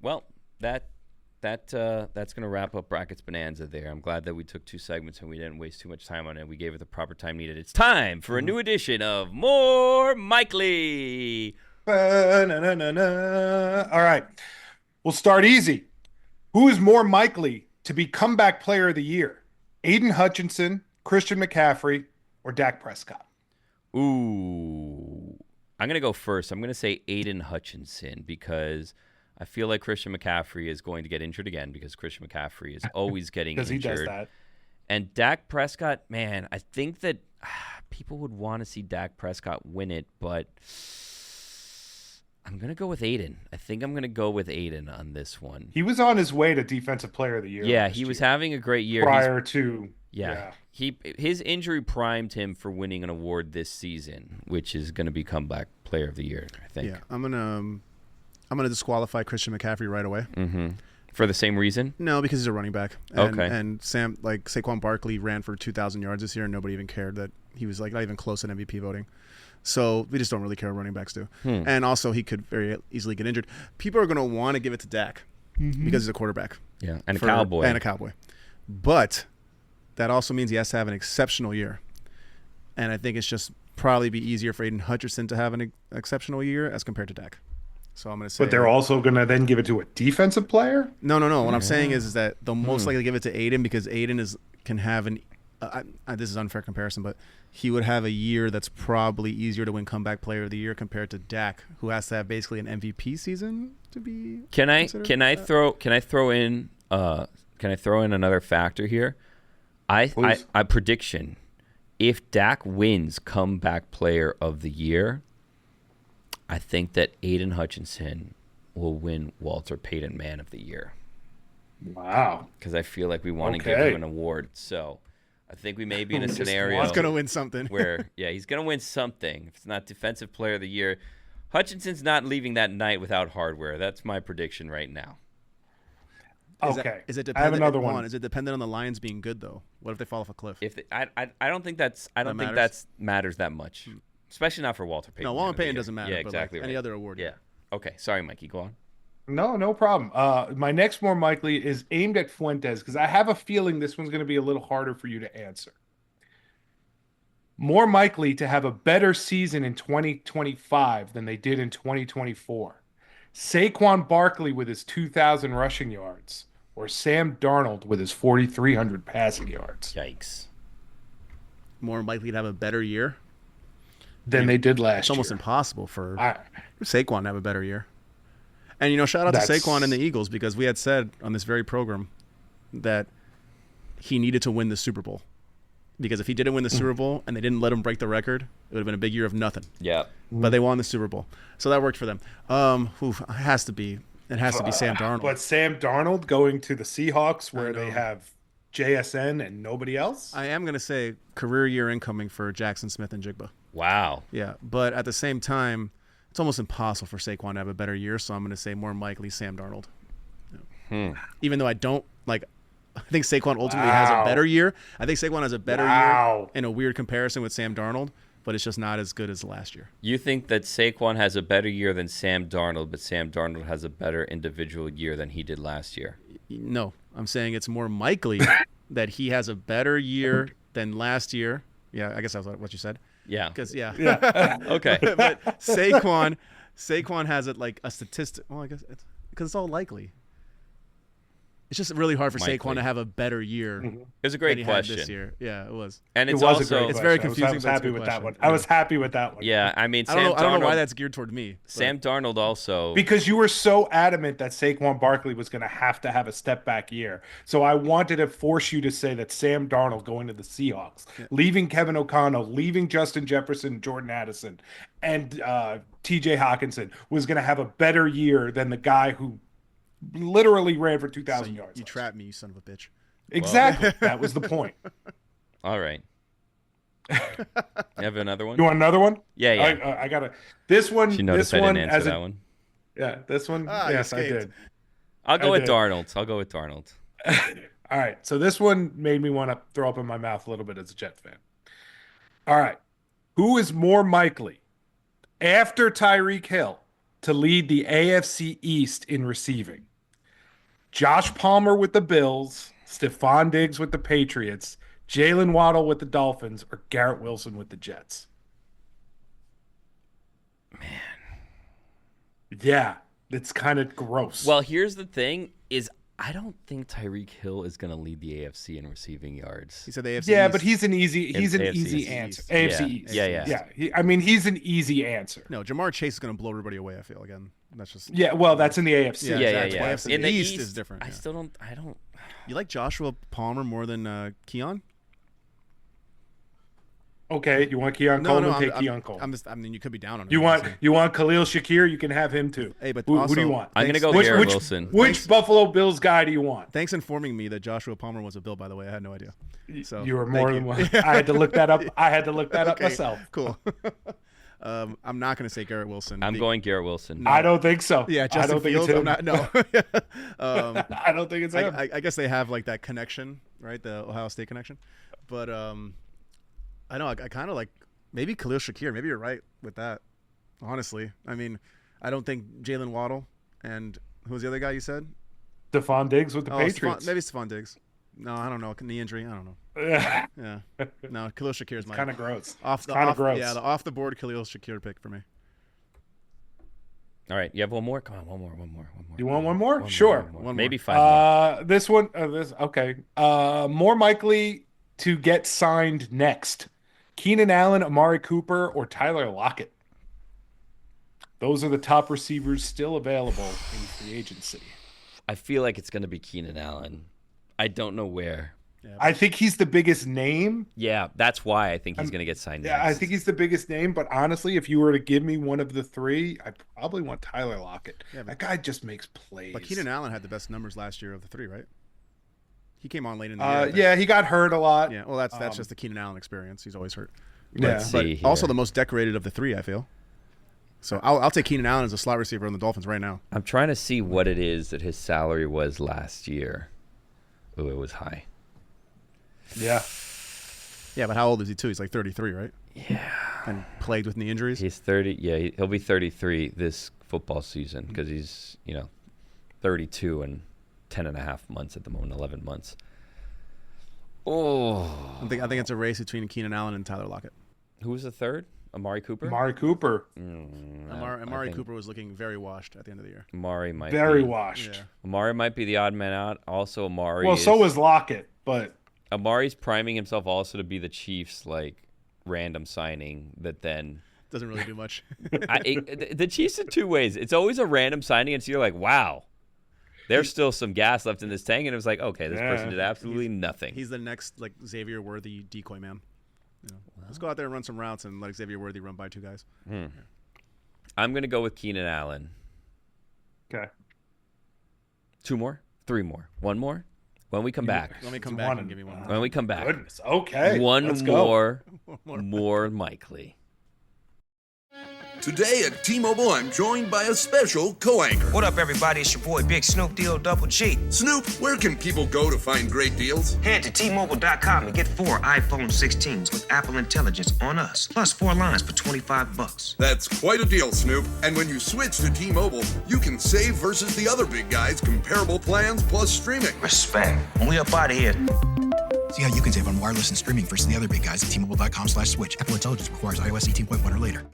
Well, that's going to wrap up Brackets Bonanza there. I'm glad that we took 2 segments and we didn't waste too much time on it. We gave it the proper time needed. It's time for a new edition of More Mikely. All right. We'll start easy. Who is more likely to be comeback player of the year? Aiden Hutchinson, Christian McCaffrey, or Dak Prescott? Ooh. I'm going to go first. I'm going to say Aiden Hutchinson because I feel like Christian McCaffrey is going to get injured again because Christian McCaffrey is always getting injured. Because he does that. And Dak Prescott, man, I think that people would want to see Dak Prescott win it, but I'm going to go with Aiden. I think I'm going to go with Aiden on this one. He was on his way to Defensive Player of the Year. Yeah, he was having a great year. Prior to... Yeah. His injury primed him for winning an award this season, which is going to be Comeback Player of the Year, I think. Yeah, I'm gonna disqualify Christian McCaffrey right away. Mm-hmm. For the same reason? No, because he's a running back. Okay. And Saquon Barkley ran for 2,000 yards this year, and nobody even cared that he was like not even close in MVP voting. So we just don't really care what running backs do. And also, he could very easily get injured. People are going to want to give it to Dak because he's a quarterback. Yeah, and a Cowboy. And a Cowboy. But that also means he has to have an exceptional year. And I think it's just probably be easier for Aiden Hutchinson to have an exceptional year as compared to Dak. So I'm going to say. But they're also going to then give it to a defensive player? No. What I'm saying is that they'll most likely give it to Aiden because Aiden can have an. This is an unfair comparison, but he would have a year that's probably easier to win Comeback Player of the Year compared to Dak, who has to have basically an MVP season to be. Can I throw in another factor here? I prediction. If Dak wins Comeback Player of the Year, I think that Aiden Hutchinson will win Walter Payton Man of the Year. Wow. Because I feel like we want to give him an award. So I think we may be in a scenario. He's going to win something. where, he's going to win something. If it's not Defensive Player of the Year, Hutchinson's not leaving that night without hardware. That's my prediction right now. Okay. Is it dependent? I have another one. Is it dependent on the Lions being good though? What if they fall off a cliff? I don't think that matters that much. Especially not for Walter Payton. No, Walter Payton doesn't matter. Yeah, exactly. Like any other award. Yeah. Okay. Sorry, Mikey. Go on. No problem. My next more likely is aimed at Fuentes because I have a feeling this one's going to be a little harder for you to answer. More likely to have a better season in 2025 than they did in 2024. Saquon Barkley with his 2,000 rushing yards or Sam Darnold with his 4,300 passing yards. Yikes. More likely to have a better year than they did last year. It's almost impossible for Saquon to have a better year. And, shout out to Saquon and the Eagles because we had said on this very program that he needed to win the Super Bowl. Because if he didn't win the Super Bowl and they didn't let him break the record, it would have been a big year of nothing. Yeah. But they won the Super Bowl. So that worked for them. It has to be Sam Darnold. But Sam Darnold going to the Seahawks where they have JSN and nobody else? I am going to say career year incoming for Jackson Smith and Jigba. Wow. Yeah, but at the same time, it's almost impossible for Saquon to have a better year, so I'm going to say more likely Sam Darnold. Yeah. Even though I think Saquon ultimately has a better year. I think Saquon has a better year in a weird comparison with Sam Darnold, but it's just not as good as last year. You think that Saquon has a better year than Sam Darnold, but Sam Darnold has a better individual year than he did last year? No, I'm saying it's more likely that he has a better year than last year. Yeah, I guess that's what you said. Yeah. Because okay. But Saquon has it like a statistic. Well, I guess because it's all likely. It's just really hard for Mikely. Saquon to have a better year. It was a than great he question. had this year. Yeah, it was. And It it's was also a great question. It's very I was confusing, but it's a happy good with that question. one. I was happy with that one. Yeah, I mean, I Sam don't know why Darnold- that's geared toward me. but- Sam Darnold also. Because you were so adamant that Saquon Barkley was going to have a step back year. So I wanted to force you to say that Sam Darnold going to the Seahawks, leaving Kevin O'Connell, leaving Justin Jefferson, Jordan Addison, and TJ Hawkinson was going to have a better year than the guy who literally ran for 2,000 yards. You trapped me, you son of a bitch. Exactly. That was the point. All right. You have another one? You want another one? Yeah, yeah. I got to. This one. She noticed this I one didn't answer as a, that one. Yeah, this one. Ah, you yes, I escaped. did. I'll go I with did. Darnold. All right. So this one made me want to throw up in my mouth a little bit as a Jets fan. All right. Who is more likely after Tyreek Hill to lead the AFC East in receiving? Josh Palmer with the Bills, Stefon Diggs with the Patriots, Jalen Waddle with the Dolphins, or Garrett Wilson with the Jets? Man. Yeah, it's kind of gross. Well, here's the thing: is I don't think Tyreek Hill is going to lead the AFC in receiving yards. He said the AFC yeah, East. but he's an easy AFC easy East. answer. Yeah. AFC East. Yeah. I mean, he's an easy answer. No, Jamar Chase is going to blow everybody away, I feel, again. That's just... Yeah, well, that's in the AFC. Yeah, Yeah, exactly. yeah. AFC In the East East is different. I yeah. still don't. I don't. You like Joshua Palmer more than Keon? Okay, you want Keon Coleman? Take Keon Coleman. I'm just, I mean, you could be down on him. You want obviously. Khalil Shakir? You can have him too. Hey, but who also, do you want? I'm going to go Which- Garrett which- Wilson. Which Buffalo Bills guy do you want? Thanks informing me that Joshua Palmer was a Bill, by the way. I had no idea. So You were thank more than one. I had to look that up. I had to look that up Okay, myself. Cool. I'm not going to say Garrett Wilson. I'm going Garrett Wilson. I don't think so. Yeah, I Justin don't think Fields. it's I'm him. not. No. I don't think it's him. I guess they have like that connection, right? The Ohio State connection. But I know I kind of like maybe Khalil Shakir. Maybe you're right with that. Honestly, I mean, I don't think Jalen Waddle and who was the other guy you said? Stephon Diggs with the Patriots. Maybe Stephon Diggs. No, I don't know. Knee injury. I don't know. Yeah, Yeah. No, Khalil Shakir is my kind of gross. kind of gross. Yeah, the off the board Khalil Shakir pick for me. All right, you have one more. Come on, one more. You want one more? Sure. One more. One Maybe more. 5 more. This one. This okay. More likely to get signed next: Keenan Allen, Amari Cooper, or Tyler Lockett. Those are the top receivers still available in free agency. I feel like it's going to be Keenan Allen. I don't know where. I think he's the biggest name. Yeah, that's why I think he's going to get signed Yeah, next. I think he's the biggest name. But honestly, if you were to give me one of the three, I probably want Tyler Lockett. Yeah, but- that guy just makes plays. But Keenan Allen had the best numbers last year of the three, right? He came on late in the year. I think. Yeah, he got hurt a lot. Yeah. Well, that's just the Keenan Allen experience. He's always hurt. Let's But see here. also the most decorated of the three, I feel. So I'll take Keenan Allen as a slot receiver on the Dolphins right now. I'm trying to see what it is that his salary was last year. Oh, it was high. Yeah. Yeah, but how old is he too? He's like 33, right? Yeah. And plagued with knee injuries. He's 30. Yeah, he'll be 33 this football season because he's, 32 and 10 and a half months at the moment, 11 months. Oh. I think it's a race between Keenan Allen and Tyler Lockett. Who was the third? Amari Cooper? Amari Cooper. Amari Cooper was looking very washed at the end of the year. Amari might Very be. washed. Yeah. Amari might be the odd man out. Also, Amari. Well, so was Lockett, but Amari's priming himself also to be the Chiefs' random signing that then. Doesn't really do much. The Chiefs in two ways. It's always a random signing, and so you're like, wow, there's still some gas left in this tank, and it was like, okay, this person did absolutely nothing. He's the next Xavier Worthy decoy man. Let's go out there and run some routes and let Xavier Worthy run by two guys. I'm gonna go with Keenan Allen. okay. 2 more, 3 more, 1 more. When we come back. Let me come back and give me one. When we come back. Goodness. Okay. One let's go. more likely. Today at T-Mobile, I'm joined by a special co-anchor. What up, everybody? It's your boy, Big Snoop Deal Double G. Snoop, where can people go to find great deals? Head to T-Mobile.com and get 4 iPhone 16s with Apple Intelligence on us, plus 4 lines for $25. That's quite a deal, Snoop. And when you switch to T-Mobile, you can save versus the other big guys' comparable plans plus streaming. Respect. We up out of here. See how you can save on wireless and streaming versus the other big guys at T-Mobile.com/switch. Apple Intelligence requires iOS 18.1 or later.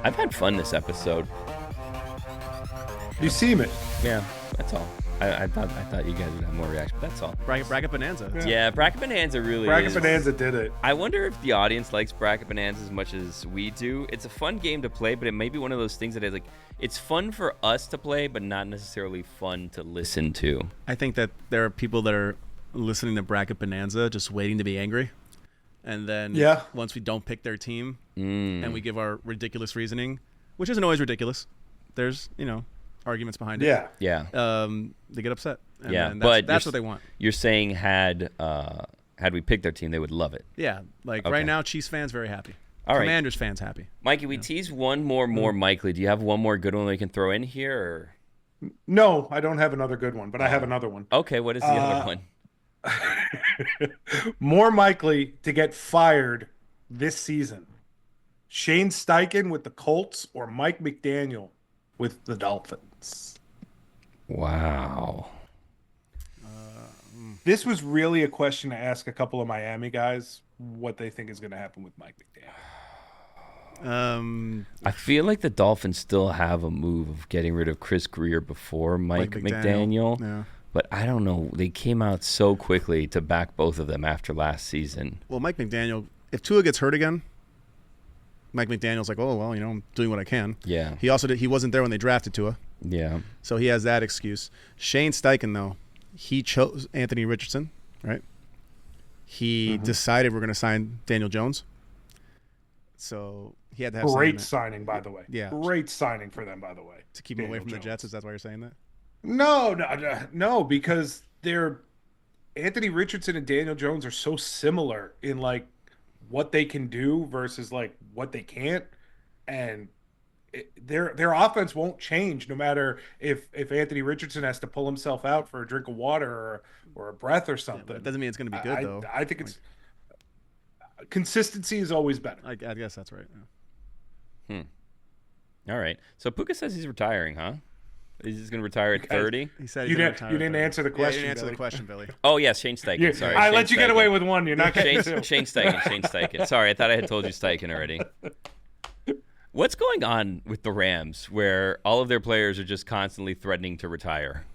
I've had fun this episode. You seem it. Yeah, that's all. I thought you guys would have more reaction, but that's all. Bracket Bonanza. Yeah, Bracket Bonanza really Bracket is. Bonanza did it. I wonder if the audience likes Bracket Bonanza as much as we do. It's a fun game to play, but it may be one of those things that is like, it's fun for us to play, but not necessarily fun to listen to. I think that there are people that are listening to Bracket Bonanza just waiting to be angry. And then once we don't pick their team and we give our ridiculous reasoning, which isn't always ridiculous, there's, arguments behind it. Yeah. They get upset. And but that's what they want. You're saying had we picked their team, they would love it. Yeah. Right now, Chiefs fans very happy. All right. Commanders fans happy. Mikey, we teased one more Mikey. Do you have one more good one we can throw in here? Or? No, I don't have another good one, but I have another one. Okay, what is the other one? More likely to get fired this season. Shane Steichen with the Colts or Mike McDaniel with the Dolphins. Wow. This was really a question to ask a couple of Miami guys what they think is going to happen with Mike McDaniel. I feel like the Dolphins still have a move of getting rid of Chris Greer before Mike McDaniel. Yeah. But I don't know. They came out so quickly to back both of them after last season. Well, Mike McDaniel, if Tua gets hurt again, Mike McDaniel's like, oh, well, I'm doing what I can. Yeah. He wasn't there when they drafted Tua. Yeah. So he has that excuse. Shane Steichen, though, he chose Anthony Richardson, right? He decided we're going to sign Daniel Jones. So he had to have great signing, by the way. Yeah. Great signing for them, by the way. To keep him away from the Jets, is that why you're saying that? No, because Anthony Richardson and Daniel Jones are so similar in like what they can do versus like what they can't, and their offense won't change no matter if Anthony Richardson has to pull himself out for a drink of water or a breath or something. But it doesn't mean it's going to be good though. I think it's consistency is always better. I guess that's right. Yeah. All right. So Puka says he's retiring, huh? He's just going to retire at 30? He said you didn't answer the question. You didn't answer the question, Billy. Oh, yes, Shane Steichen. Sorry. I let you get away with one. You're not getting two. Shane Steichen. Sorry, I thought I had told you Steichen already. What's going on with the Rams where all of their players are just constantly threatening to retire?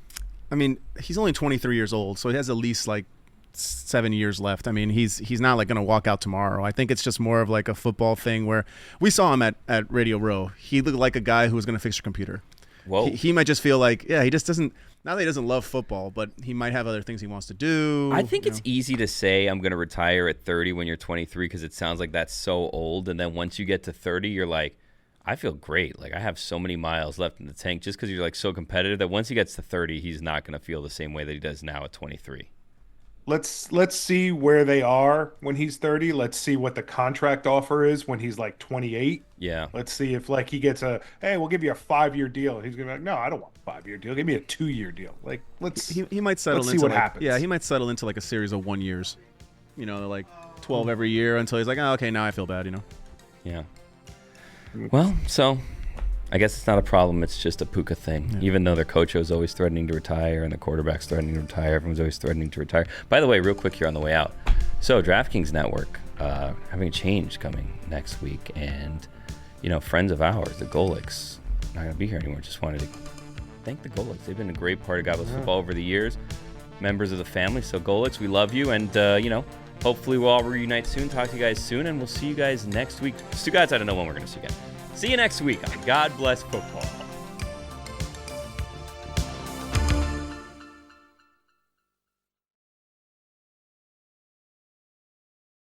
I mean, he's only 23 years old, so he has at least like 7 years left. I mean, he's not like going to walk out tomorrow. I think it's just more of like a football thing where we saw him at Radio Row. He looked like a guy who was going to fix your computer. Whoa. He might just feel like, he just doesn't, not that he doesn't love football, but he might have other things he wants to do. I think it's easy to say I'm going to retire at 30 when you're 23 because it sounds like that's so old. And then once you get to 30, you're like, I feel great. Like I have so many miles left in the tank just because you're like so competitive that once he gets to 30, he's not going to feel the same way that he does now at 23. Let's see where they are when he's 30. Let's see what the contract offer is when he's like 28. Yeah. Let's see if like he gets hey, we'll give you a 5-year deal. He's gonna be like, no, I don't want a 5-year deal. Give me a 2-year deal. Like he might settle let's into see what like, happens. Yeah, he might settle into like a series of 1 years. Like 12 every year until he's like, oh, okay, now I feel bad. Yeah. Well, so I guess it's not a problem. It's just a Puka thing. Yeah. Even though their coach was always threatening to retire and the quarterback's threatening to retire, everyone's always threatening to retire. By the way, real quick here on the way out. So DraftKings Network having a change coming next week. And, friends of ours, the Golics, not going to be here anymore. Just wanted to thank the Golics. They've been a great part of Godless Football over the years. Members of the family. So Golics, we love you. And, hopefully we'll all reunite soon. Talk to you guys soon. And we'll see you guys next week. Stugotz, I don't know when we're going to see you again. See you next week on God Bless Football.